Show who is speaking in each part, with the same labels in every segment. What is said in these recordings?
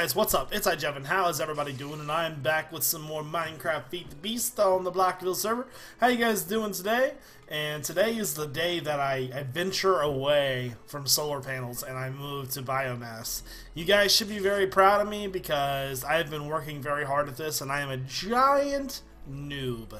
Speaker 1: guys, what's up? It's iJevin. How is everybody doing? And I am back with some more Minecraft Feed the Beast on the Blockville server. How you guys doing today? And today is the day that I venture away from solar panels and I move to biomass. You guys should be very proud of me because I have been working very hard at this and I am a giant noob.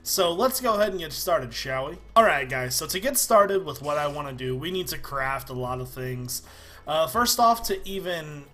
Speaker 1: So let's go ahead and get started, shall we? Alright guys, so to get started with what I want to do, we need to craft a lot of things. First off, to even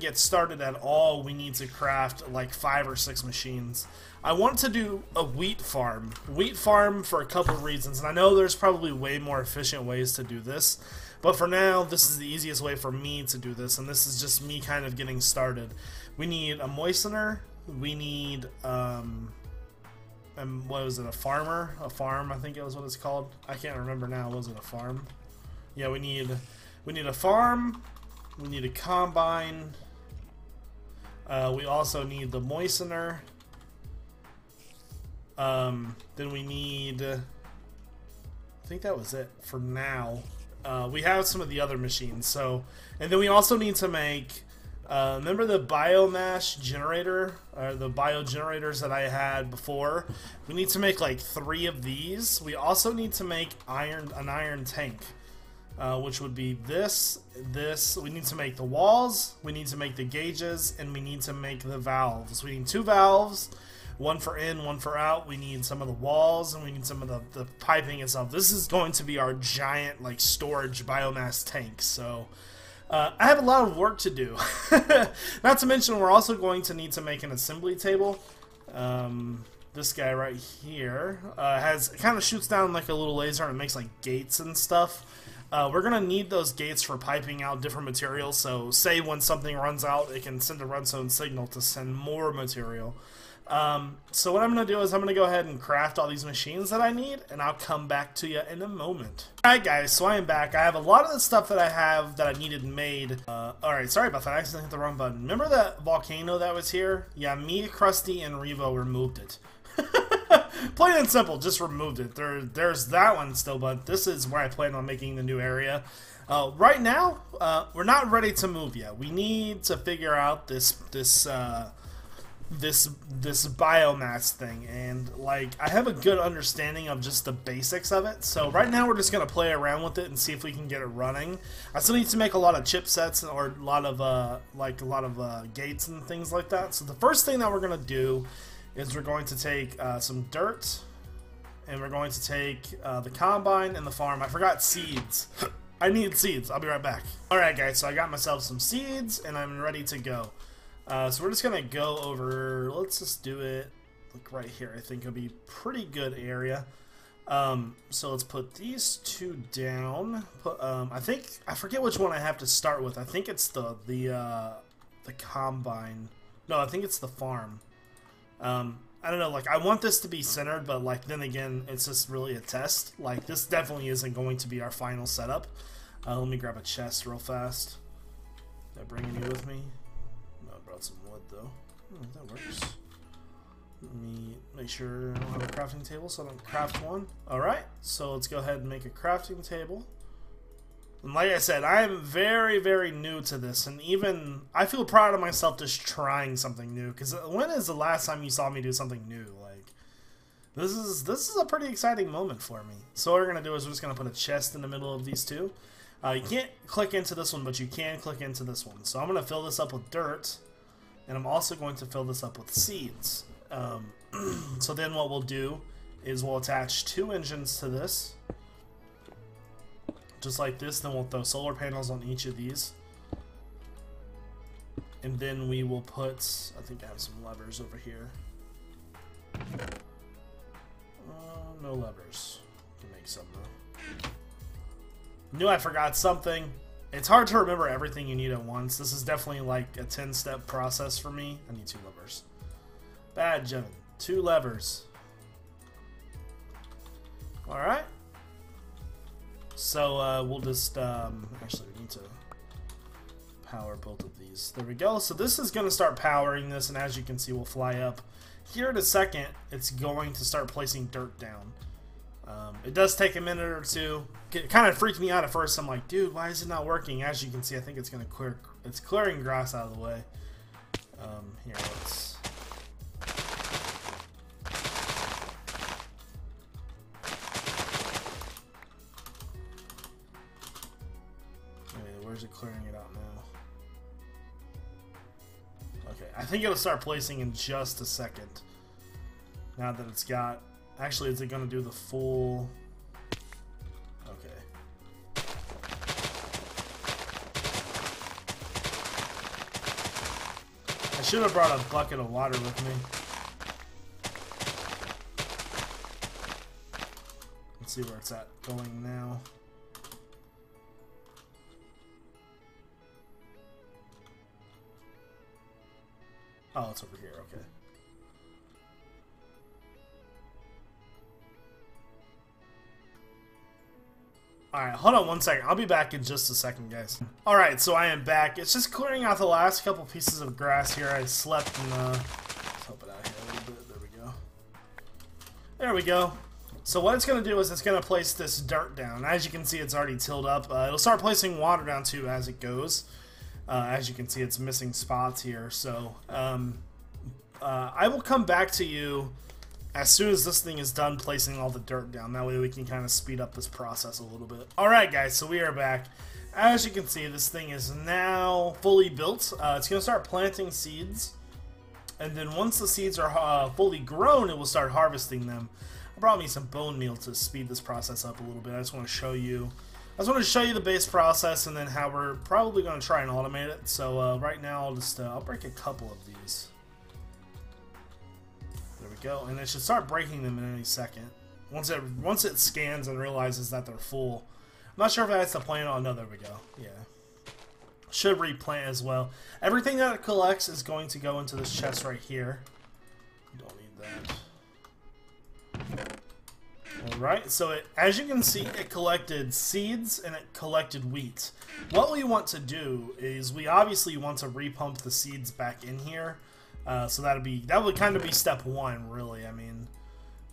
Speaker 1: get started at all, we need to craft like 5 or 6 machines. I want to do a wheat farm. Wheat farm for a couple of reasons, and I know there's probably way more efficient ways to do this, but for now, this is the easiest way for me to do this, and this is just me kind of getting started. We need a moistener. We need what was it? A farmer? A farm? I think it was what it's called. I can't remember now. Was it a farm? Yeah, we need a farm, we need a combine, we also need the moistener, then we need, I think that was it for now. We have some of the other machines, so, and then we also need to make, remember the biomass generator, or the bio generators that I had before? We need to make like 3 of these. We also need to make an iron tank. Which would be this. We need to make the walls, we need to make the gauges, and we need to make the valves. We need 2 valves, one for in, one for out. We need some of the walls, and we need some of the piping and stuff. This is going to be our giant, like, storage biomass tank, so I have a lot of work to do. Not to mention, we're also going to need to make an assembly table. This guy right here kind of shoots down like a little laser and makes like gates and stuff. We're gonna need those gates for piping out different materials, so say when something runs out, it can send a redstone signal to send more material. So what I'm gonna do is I'm gonna go ahead and craft all these machines that I need, and I'll come back to you in a moment. Alright guys, so I am back. I have a lot of the stuff that I have that I needed made. Alright, sorry about that, I accidentally hit the wrong button. Remember that volcano that was here? Yeah, me, Krusty, and Revo removed it. Plain and simple, just removed it. There's that one still, but this is where I plan on making the new area. Right now, we're not ready to move yet. We need to figure out this biomass thing, and like I have a good understanding of just the basics of it. So right now we're just gonna play around with it and see if we can get it running. I still need to make a lot of chipsets or a lot of gates and things like that. So the first thing that we're gonna do is we're going to take some dirt, and we're going to take the combine and the farm. I forgot seeds. I need seeds. I'll be right back. Alright guys, so I got myself some seeds and I'm ready to go. So we're just gonna go over, let's just do it like right here. I think it'll be a pretty good area. So let's put these 2 down. I forget which one I have to start with. I think it's the combine. No, I think it's the farm. I don't know, like, I want this to be centered, but, like, then again, it's just really a test. Like, this definitely isn't going to be our final setup. Let me grab a chest real fast. Did I bring any with me? No, I brought some wood, though. That works. Let me make sure I don't have a crafting table, so I don't craft one. Alright, so let's go ahead and make a crafting table. And like I said, I am very, very new to this, and even I feel proud of myself just trying something new. Because when is the last time you saw me do something new? Like, this is a pretty exciting moment for me. So what we're gonna do is we're just gonna put a chest in the middle of these 2. You can't click into this one, but you can click into this one. So I'm gonna fill this up with dirt, and I'm also going to fill this up with seeds. So then what we'll do is we'll attach 2 engines to this. Just like this, then we'll throw solar panels on each of these. And then we will put, I think I have some levers over here. No levers. Can make some though. Knew I forgot something. It's hard to remember everything you need at once. This is definitely like a 10-step process for me. I need 2 levers. Bad Jevin. 2 levers. Alright. So we'll just actually we need to power both of these. There we go. So this is going to start powering this, and as you can see, we'll fly up. Here in a second, it's going to start placing dirt down. It does take a minute or two. It kind of freaked me out at first. I'm like, dude, why is it not working? As you can see, I think it's going to clear. It's clearing grass out of the way. Here, let's... Where's it clearing it out now? Okay, I think it'll start placing in just a second. Now that it's got... Actually, is it going to do the full... Okay. I should have brought a bucket of water with me. Let's see where it's at going now. Oh, it's over here, okay. Alright, hold on one second. I'll be back in just a second, guys. Alright, so I am back. It's just clearing out the last couple pieces of grass here. I slept and, let's help it out here a little bit. There we go. There we go. So what it's going to do is it's going to place this dirt down. As you can see, it's already tilled up. It'll start placing water down, too, as it goes. As you can see, it's missing spots here. So, I will come back to you as soon as this thing is done placing all the dirt down. That way we can kind of speed up this process a little bit. Alright guys, so we are back. As you can see, this thing is now fully built. It's going to start planting seeds. And then once the seeds are fully grown, it will start harvesting them. I brought me some bone meal to speed this process up a little bit. I just want to show you the base process and then how we're probably going to try and automate it. So right now I'll break a couple of these. There we go, and it should start breaking them in any second. Once it scans and realizes that they're full. I'm not sure if that's the plan. Oh no, there we go. Yeah, should replant as well. Everything that it collects is going to go into this chest right here. Don't need that. Alright, so as you can see, it collected seeds and it collected wheat. What we want to do is we obviously want to repump the seeds back in here. So that would kind of be step one, really. I mean,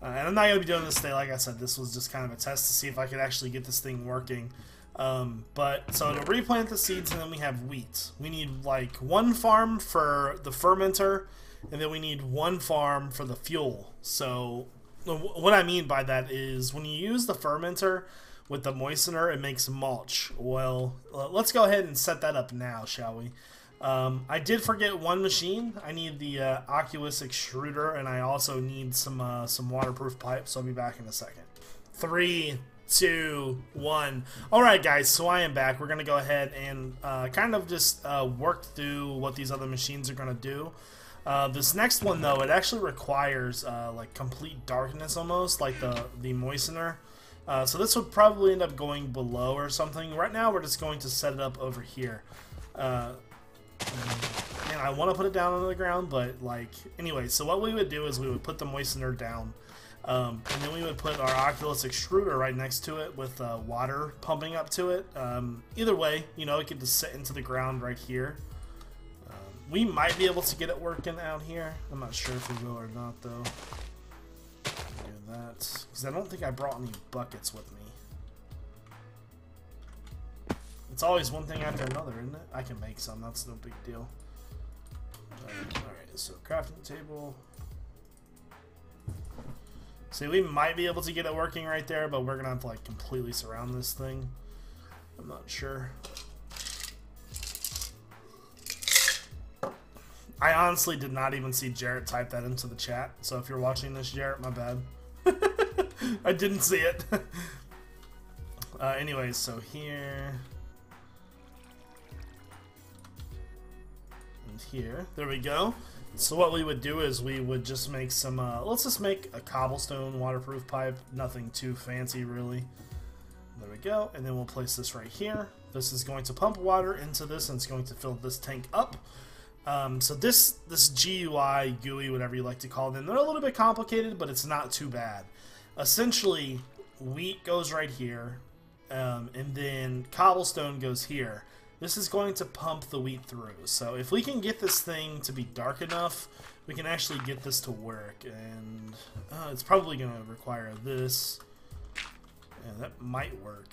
Speaker 1: and I'm not going to be doing this today. Like I said, this was just kind of a test to see if I could actually get this thing working. But so to replant the seeds, and then we have wheat. We need like one farm for the fermenter, and then we need one farm for the fuel. So what I mean by that is when you use the fermenter with the moistener, it makes mulch. Well, let's go ahead and set that up now, shall we? I did forget one machine. I need the Oculus extruder, and I also need some waterproof pipes, so I'll be back in a second. 3, 2, 1. Alright guys, so I am back. We're going to go ahead and kind of just work through what these other machines are going to do. This next one, though, it actually requires like complete darkness almost, like the moistener. So this would probably end up going below or something. Right now, we're just going to set it up over here. Man, I want to put it down on the ground, but like, anyway, so what we would do is we would put the moistener down, and then we would put our Oculus extruder right next to it with water pumping up to it. Either way, you know, it could just sit into the ground right here. We might be able to get it working out here. I'm not sure if we will or not, though. Do that, because I don't think I brought any buckets with me. It's always one thing after another, isn't it? I can make some, that's no big deal. Alright, so crafting table. See, we might be able to get it working right there, but we're gonna have to like completely surround this thing. I'm not sure. I honestly did not even see Jarrett type that into the chat, so if you're watching this, Jarrett, my bad. I didn't see it. Anyways, so here and here, there we go. So what we would do is we would just make some, let's just make a cobblestone waterproof pipe, nothing too fancy really. There we go, and then we'll place this right here. This is going to pump water into this, and it's going to fill this tank up. So this GUI, GUI, whatever you like to call them, they're a little bit complicated, but it's not too bad. Essentially, wheat goes right here, and then cobblestone goes here. This is going to pump the wheat through. So if we can get this thing to be dark enough, we can actually get this to work. And it's probably going to require this. Yeah, that might work.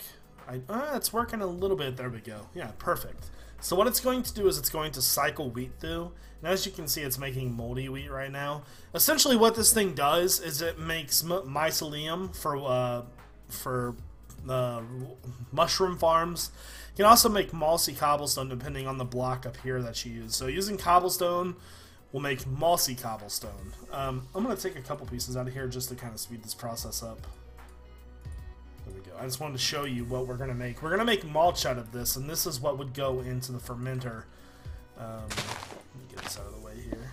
Speaker 1: It's working a little bit. There we go. Yeah, perfect. So what it's going to do is it's going to cycle wheat through, and as you can see, it's making moldy wheat right now. Essentially, what this thing does is it makes mycelium for mushroom farms. You can also make mossy cobblestone depending on the block up here that you use. So using cobblestone will make mossy cobblestone. I'm going to take a couple pieces out of here just to kind of speed this process up. There we go. I just wanted to show you what we're going to make. We're going to make mulch out of this, and this is what would go into the fermenter. Let me get this out of the way here.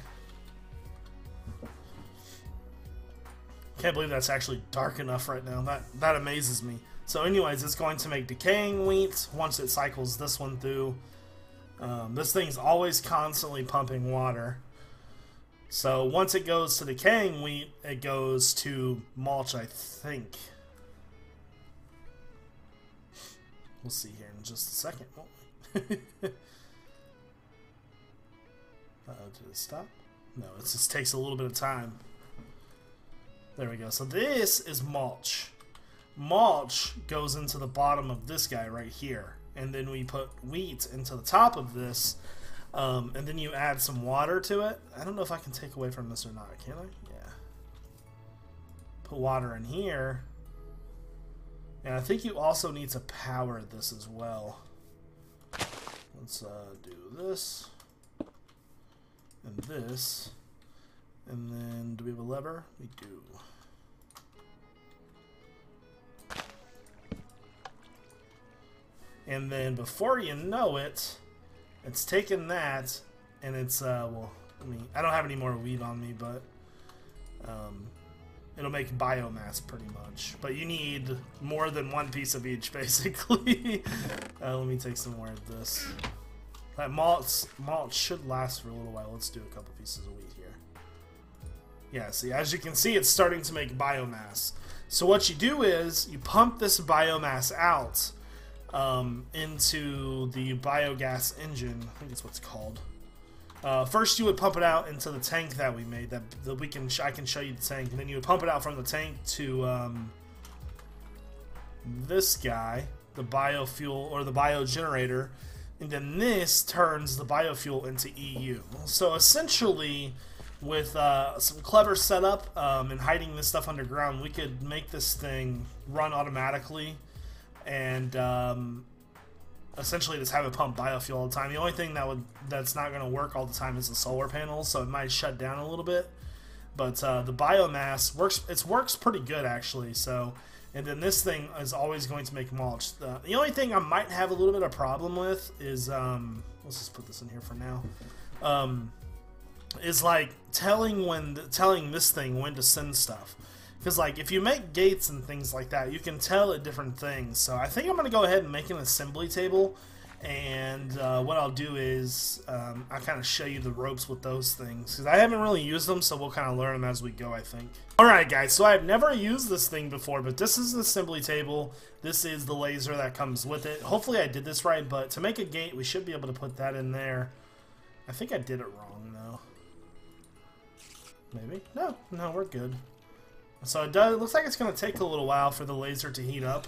Speaker 1: Can't believe that's actually dark enough right now. That amazes me. So anyways, it's going to make decaying wheat once it cycles this one through. This thing's always constantly pumping water. So once it goes to decaying wheat, it goes to mulch, I think. We'll see here in just a second, won't we? Did it stop? No, it just takes a little bit of time. There we go. So this is mulch. Mulch goes into the bottom of this guy right here. And then we put wheat into the top of this. And then you add some water to it. I don't know if I can take away from this or not. Can I? Yeah. Put water in here. And I think you also need to power this as well. Let's do this. And this. And then, do we have a lever? We do. And then before you know it, it's taken that, and it's, well, I mean, I don't have any more wheat on me, but it'll make biomass pretty much. But you need more than one piece of each, basically. Let me take some more of this. That malt should last for a little while. Let's do a couple pieces of wheat here. Yeah, see, as you can see, it's starting to make biomass. So what you do is you pump this biomass out into the biogas engine. I think that's what it's called. First, you would pump it out into the tank that we made. That I can show you the tank, and then you would pump it out from the tank to this guy, the biofuel or the biogenerator, and then this turns the biofuel into EU. So essentially, with some clever setup and hiding this stuff underground, we could make this thing run automatically and essentially just have it pump biofuel all the time. The only thing that's not going to work all the time is the solar panels, so it might shut down a little bit. But the biomass works. It works pretty good actually. So, and then this thing is always going to make mulch. The only thing I might have a little bit of problem with is let's just put this in here for now. Is like telling this thing when to send stuff. Because, like, if you make gates and things like that, you can tell it different things. So I think I'm going to go ahead and make an assembly table. And what I'll do is I'll kind of show you the ropes with those things. Because I haven't really used them, so we'll kind of learn them as we go, I think. Alright, guys, so I've never used this thing before, but this is the assembly table. This is the laser that comes with it. Hopefully I did this right, but to make a gate, we should be able to put that in there. I think I did it wrong, though. Maybe? No, we're good. So it looks like it's going to take a little while for the laser to heat up.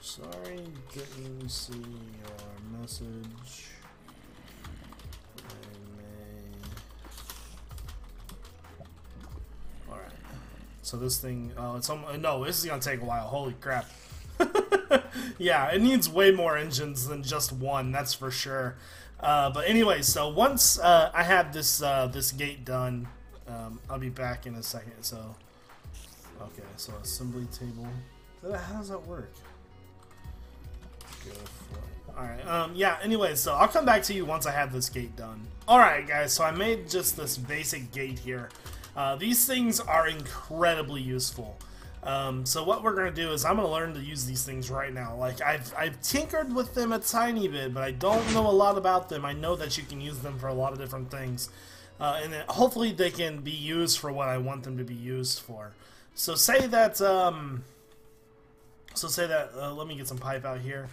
Speaker 1: Sorry, didn't see your message. Alright. So this thing, no, this is going to take a while. Holy crap. Yeah, it needs way more engines than just one, that's for sure. But anyway, so once I have this this gate done, I'll be back in a second. So, okay, so assembly table. How does that work? Alright, yeah, anyway, so I'll come back to you once I have this gate done. Alright, guys, so I made just this basic gate here. These things are incredibly useful. So what we're going to do is I'm going to learn to use these things right now. Like, I've tinkered with them a tiny bit, but I don't know a lot about them. I know that you can use them for a lot of different things. And then hopefully they can be used for what I want them to be used for. So say that, let me get some pipe out here.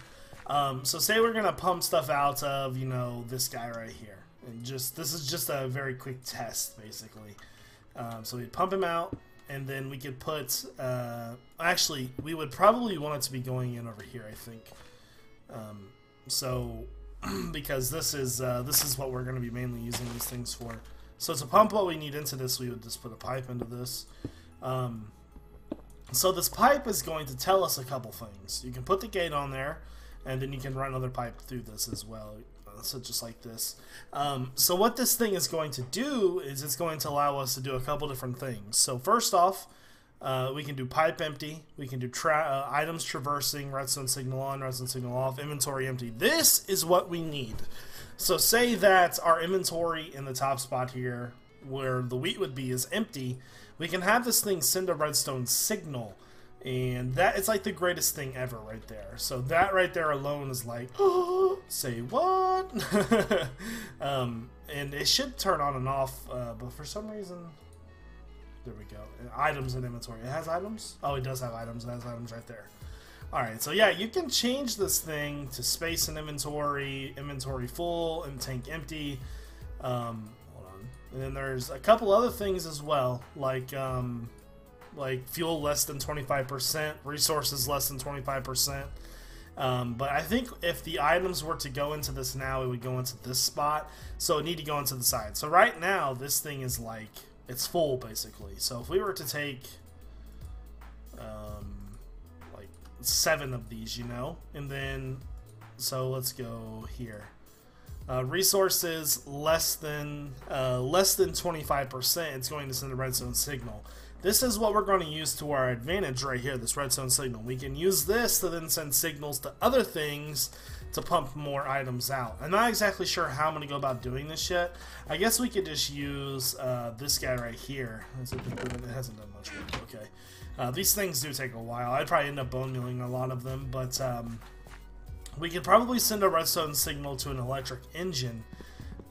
Speaker 1: So say we're going to pump stuff out of, you know, this guy right here. And this is just a very quick test, basically. So we pump him out. and then we could put, actually, we would probably want it to be going in over here, I think. So, because this is what we're going to be mainly using these things for. So to pump what we need into this, we would just put a pipe into this. So this pipe is going to tell us a couple things. You can put the gate on there, and then you can run another pipe through this as well. So just like this. So what this thing is going to do is it's going to allow us to do a couple different things. So first off, we can do pipe empty. We can do items traversing, redstone signal on, redstone signal off, inventory empty. This is what we need. So say that our inventory in the top spot here, where the wheat would be, is empty. We can have this thing send a redstone signal, and that is like the greatest thing ever right there. So that right there alone is like, oh, say what? And it should turn on and off, but for some reason, there we go. Items and inventory. It has items? Oh, it does have items. It has items right there. Alright, so yeah, you can change this thing to space and inventory, inventory full, and tank empty. Hold on. And then there's a couple other things as well, like fuel less than 25%, resources less than 25%. But I think if the items were to go into this now, it would go into this spot. So it need to go into the side. So right now, this thing is like, it's full basically. So if we were to take like 7 of these, you know, and then let's go here. Resources less than 25%, it's going to send a redstone signal. This is what we're going to use to our advantage right here, this redstone signal. We can use this to then send signals to other things to pump more items out. I'm not exactly sure how I'm going to go about doing this yet. I guess we could just use this guy right here. It hasn't done much work. Okay. These things do take a while. I'd probably end up bone mealing a lot of them, but we could probably send a redstone signal to an electric engine.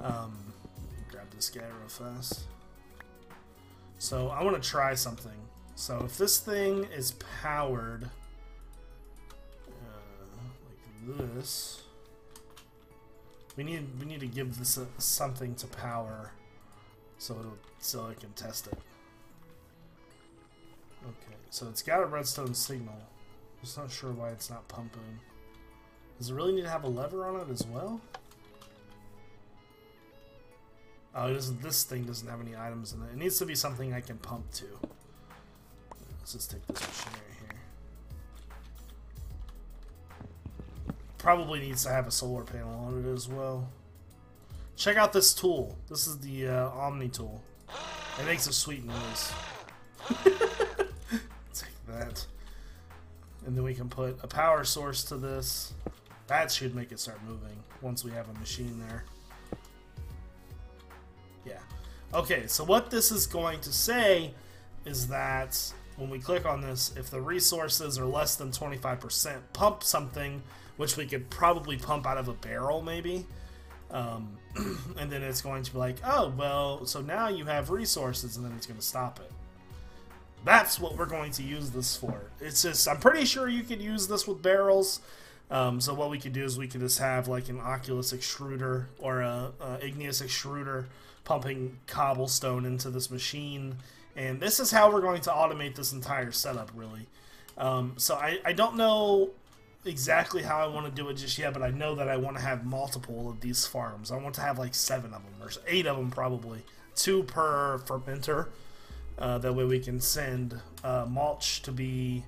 Speaker 1: Grab this guy real fast. So I want to try something. So if this thing is powered like this, we need to give this something to power, so it can test it. Okay, so it's got a redstone signal. I'm just not sure why it's not pumping. Does it really need to have a lever on it as well? Oh, this thing doesn't have any items in it. It needs to be something I can pump to. Let's just take this machinery here. Probably needs to have a solar panel on it as well. Check out this tool. This is the Omni tool. It makes a sweet noise. Take that. And then we can put a power source to this. That should make it start moving once we have a machine there. Yeah. Okay, so what this is going to say is that when we click on this, if the resources are less than 25%, pump something, which we could probably pump out of a barrel maybe. And then it's going to be like, oh, well, so now you have resources, and then it's going to stop it. That's what we're going to use this for. It's just, I'm pretty sure you could use this with barrels. So what we could do is we could just have like an Oculus extruder or a igneous extruder pumping cobblestone into this machine, and this is how we're going to automate this entire setup, really. So I don't know exactly how I want to do it just yet, but I know that I want to have multiple of these farms. I want to have like 7 of them, or 8 of them probably, 2 per fermenter. That way we can send mulch to be...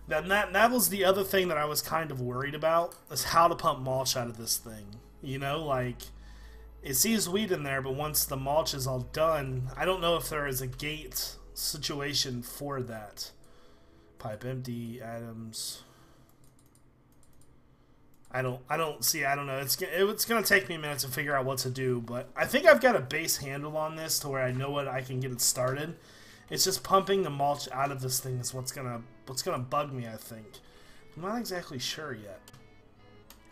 Speaker 1: That was the other thing that I was kind of worried about, is how to pump mulch out of this thing. You know, like, it sees wheat in there, but once the mulch is all done, I don't know if there is a gate situation for that. Pipe empty, items. I don't know. It's gonna take me a minute to figure out what to do, but I think I've got a base handle on this to where I know what I can get it started. It's just pumping the mulch out of this thing is what's gonna bug me, I think. I'm not exactly sure yet.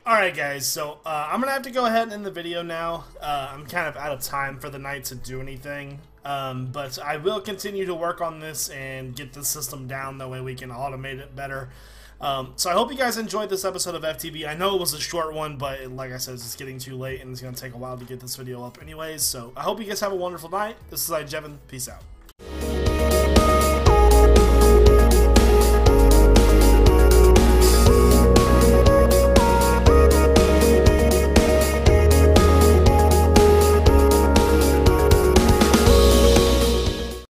Speaker 1: Alright guys, so I'm gonna have to go ahead and end the video now. I'm kind of out of time for the night to do anything. But I will continue to work on this and get the system down, that way we can automate it better. So I hope you guys enjoyed this episode of FTB. I know it was a short one, but like I said, it's getting too late and it's going to take a while to get this video up anyways. So I hope you guys have a wonderful night. This is iJevin. Peace out.